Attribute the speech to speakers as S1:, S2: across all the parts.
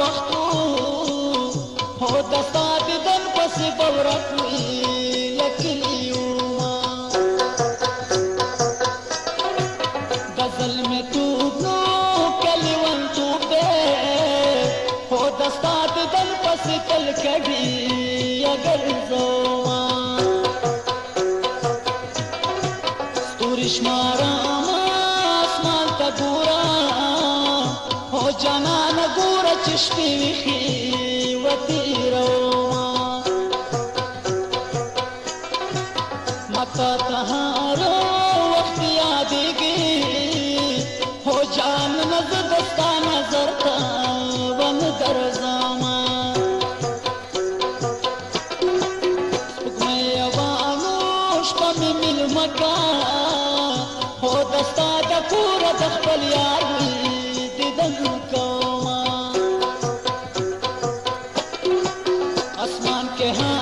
S1: وختو هو دستا دیدن پس بورکوی لکلیوما غزل میں توب نو کلیون توب دے هو دستا دیدن پس تل کبھی اگر زوما ستوری شمارا آسمان تا گورا هو جانان گورا چشپی ویخی وطی روما متا تہارو وقت یادیگی ہو جان نظر دستا نظر تا ون در زاما سپکمی یوانوش پمی مل مکا ہو دستا دا پورا دخپل یاری دیدن کوما آسمان کے ہاں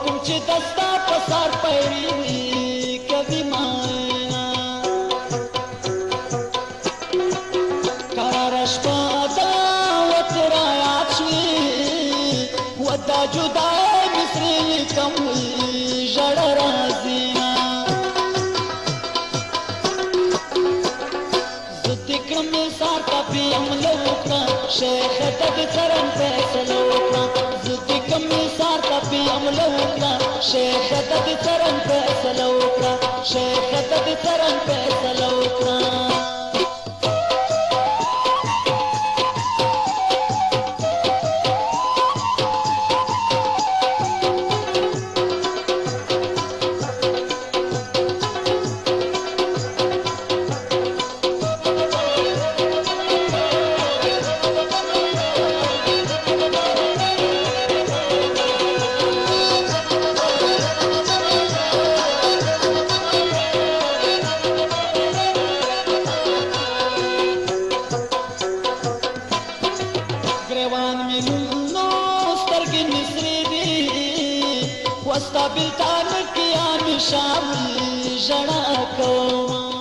S1: कुछ दस्ता पसार पैरी कभी मायना करारश पादा वतरायाची वदा जुदा मिसरी कम जड़ राजीना ذکر में सारता भी हम लोका शेख तक चरण फैसलोका ذکر में सारता भी हम लोका शेख तक चरण फैसलोका शेख तक चरण फैसलोका وستا بلتان کیا مشاوی جڑا کوما